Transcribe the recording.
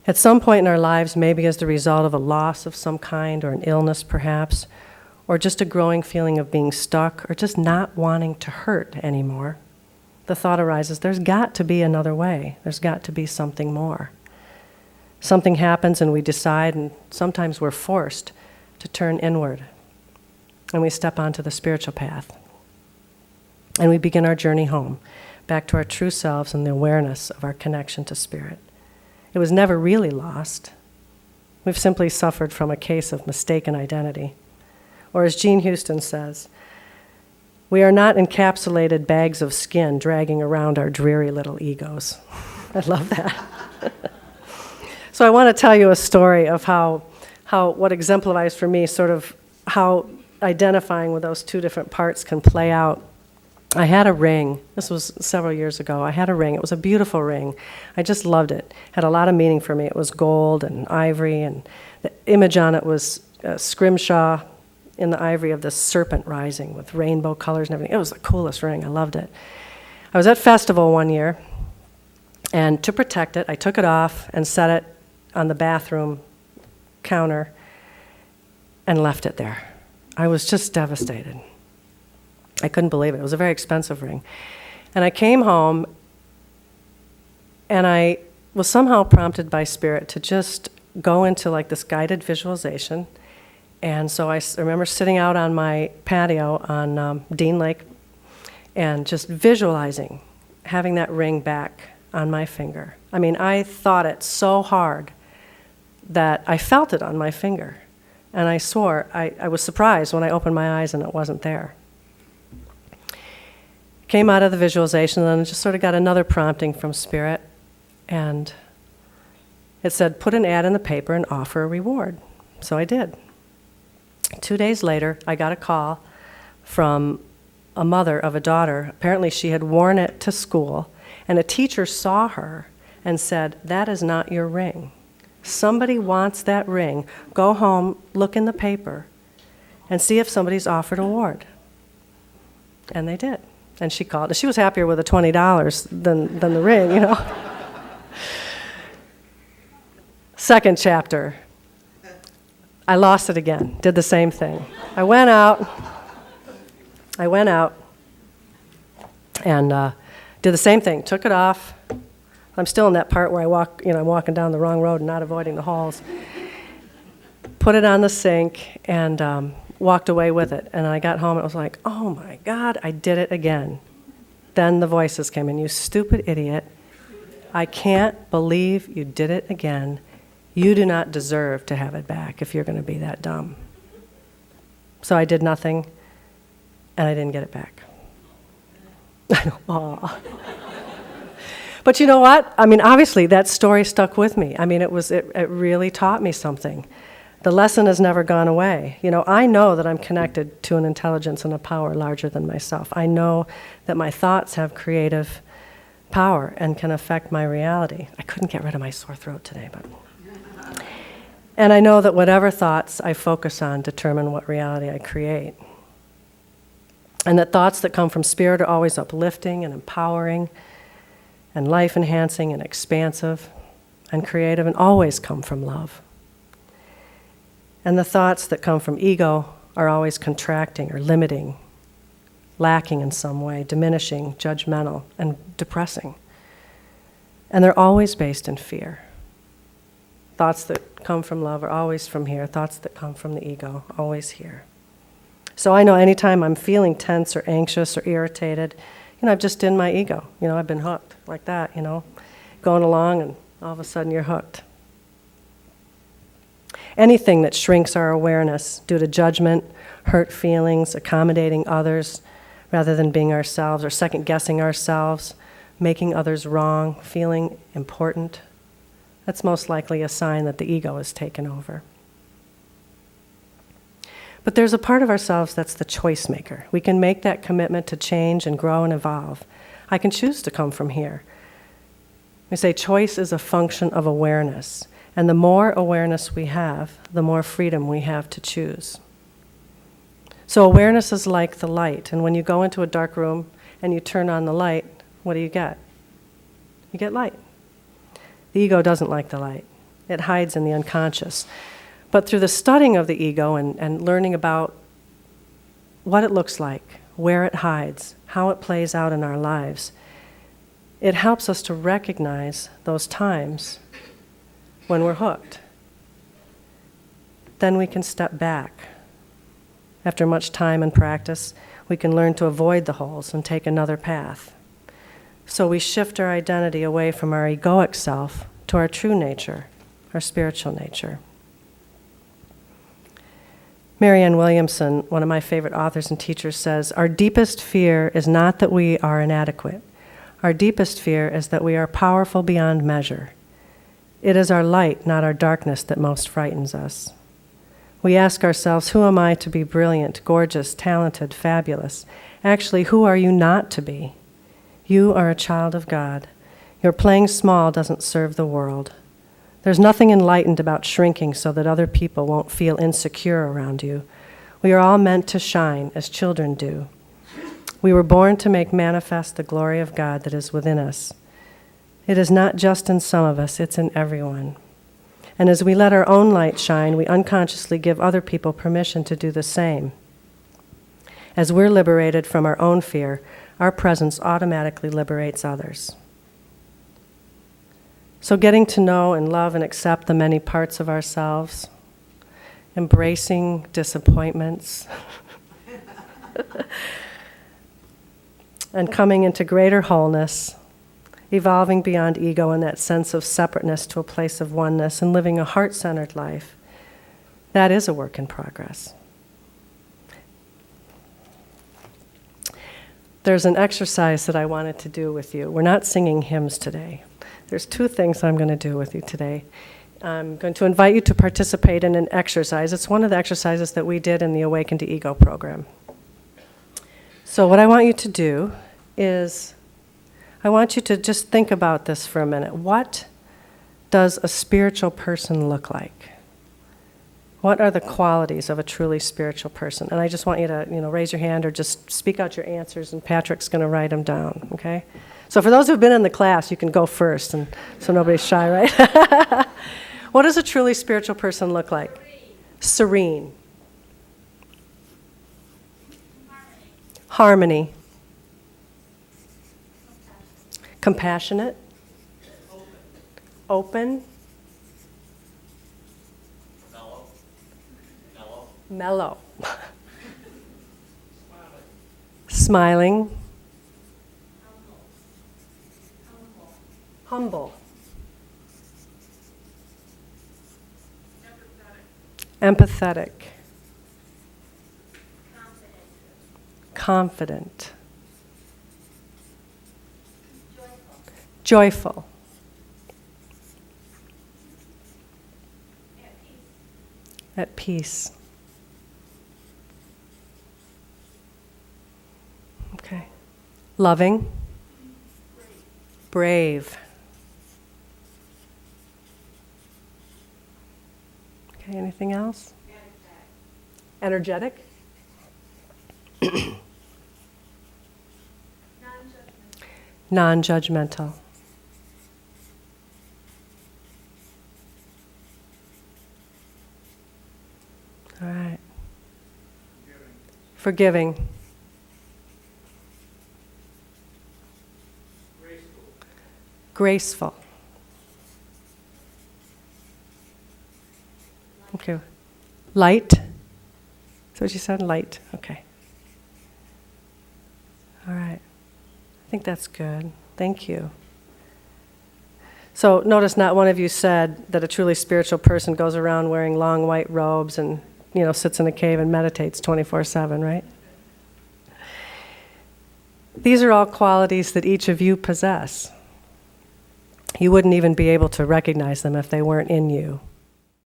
At some point in our lives, maybe as the result of a loss of some kind or an illness perhaps, or just a growing feeling of being stuck or just not wanting to hurt anymore, the thought arises, there's got to be another way. There's got to be something more. Something happens and we decide, and sometimes we're forced to turn inward. And we step onto the spiritual path. And we begin our journey home, back to our true selves and the awareness of our connection to Spirit. It was never really lost. We've simply suffered from a case of mistaken identity. Or as Jean Houston says, we are not encapsulated bags of skin dragging around our dreary little egos. I love that. So I want to tell you a story of how what exemplifies for me sort of how identifying with those two different parts can play out. I had a ring. This was several years ago. I had a ring. It was a beautiful ring. I just loved it. Had a lot of meaning for me. It was gold and ivory, and the image on it was scrimshaw in the ivory of this serpent rising with rainbow colors and everything. It was the coolest ring. I loved it. I was at festival one year, and to protect it, I took it off and set it on the bathroom counter and left it there. I was just devastated. I couldn't believe it. It was a very expensive ring. And I came home, and I was somehow prompted by Spirit to just go into like this guided visualization. And so I remember sitting out on my patio on Dean Lake and just visualizing having that ring back on my finger. I mean, I thought it so hard that I felt it on my finger. And I swore, I was surprised when I opened my eyes and it wasn't there. Came out of the visualization and then just sort of got another prompting from Spirit. And it said, put an ad in the paper and offer a reward. So I did. 2 days later, I got a call from a mother of a daughter. Apparently she had worn it to school, and a teacher saw her and said, that is not your ring. Somebody wants that ring. Go home, look in the paper, and see if somebody's offered a reward. And they did. And she called. She was happier with the $20 than the ring, you know. Second chapter. I lost it again. Did the same thing. I went out and did the same thing. Took it off. I'm still in that part where I'm walking down the wrong road and not avoiding the halls. Put it on the sink and walked away with it. And I got home and it was like, oh my God, I did it again. Then the voices came in, you stupid idiot. I can't believe you did it again. You do not deserve to have it back if you're going to be that dumb. So I did nothing, and I didn't get it back. Aw. But you know what? I mean, obviously, that story stuck with me. I mean, it really taught me something. The lesson has never gone away. You know, I know that I'm connected to an intelligence and a power larger than myself. I know that my thoughts have creative power and can affect my reality. I couldn't get rid of my sore throat today, but... And I know that whatever thoughts I focus on determine what reality I create. And that thoughts that come from Spirit are always uplifting and empowering and life-enhancing and expansive and creative and always come from love. And the thoughts that come from ego are always contracting or limiting, lacking in some way, diminishing, judgmental, and depressing. And they're always based in fear. Thoughts that come from love are always from here. Thoughts that come from the ego, always here. So I know anytime I'm feeling tense or anxious or irritated, I've just in my ego. I've been hooked like that, going along and all of a sudden you're hooked. Anything that shrinks our awareness due to judgment, hurt feelings, accommodating others rather than being ourselves or second-guessing ourselves, making others wrong, feeling important, that's most likely a sign that the ego is taken over. But there's a part of ourselves that's the choice maker. We can make that commitment to change and grow and evolve. I can choose to come from here. We say choice is a function of awareness. And the more awareness we have, the more freedom we have to choose. So awareness is like the light. And when you go into a dark room and you turn on the light, what do you get? You get light. The ego doesn't like the light. It hides in the unconscious. But through the studying of the ego and learning about what it looks like, where it hides, how it plays out in our lives, it helps us to recognize those times when we're hooked. Then we can step back. After much time and practice, we can learn to avoid the holes and take another path. So we shift our identity away from our egoic self to our true nature, our spiritual nature. Marianne Williamson, one of my favorite authors and teachers, says, "Our deepest fear is not that we are inadequate. Our deepest fear is that we are powerful beyond measure. It is our light, not our darkness, that most frightens us. We ask ourselves, who am I to be brilliant, gorgeous, talented, fabulous? Actually, who are you not to be? You are a child of God. Your playing small doesn't serve the world. There's nothing enlightened about shrinking so that other people won't feel insecure around you. We are all meant to shine as children do. We were born to make manifest the glory of God that is within us. It is not just in some of us, it's in everyone. And as we let our own light shine, we unconsciously give other people permission to do the same. As we're liberated from our own fear, our presence automatically liberates others." So getting to know and love and accept the many parts of ourselves, embracing disappointments, and coming into greater wholeness, evolving beyond ego and that sense of separateness to a place of oneness, and living a heart-centered life, that is a work in progress. There's an exercise that I wanted to do with you. We're not singing hymns today. There's two things I'm going to do with you today. I'm going to invite you to participate in an exercise. It's one of the exercises that we did in the Awaken to Ego program. So what I want you to do is, I want you to just think about this for a minute. What does a spiritual person look like? What are the qualities of a truly spiritual person? And I just want you to, raise your hand or just speak out your answers, and Patrick's going to write them down, okay? So for those who've been in the class, you can go first, and so nobody's shy, right? What does a truly spiritual person look like? Serene. Harmony. Compassionate. Open. Mellow. Smiling. Humble. Empathetic. Confident. Joyful. At peace. Okay. Loving. Brave. Okay, anything else? Energetic. Non-judgmental. All right. Forgiving. Graceful. Okay. Light. That's what you said? Light. Okay. All right. I think that's good. Thank you. So notice not one of you said that a truly spiritual person goes around wearing long white robes and, sits in a cave and meditates 24/7, right? These are all qualities that each of you possess. You wouldn't even be able to recognize them if they weren't in you.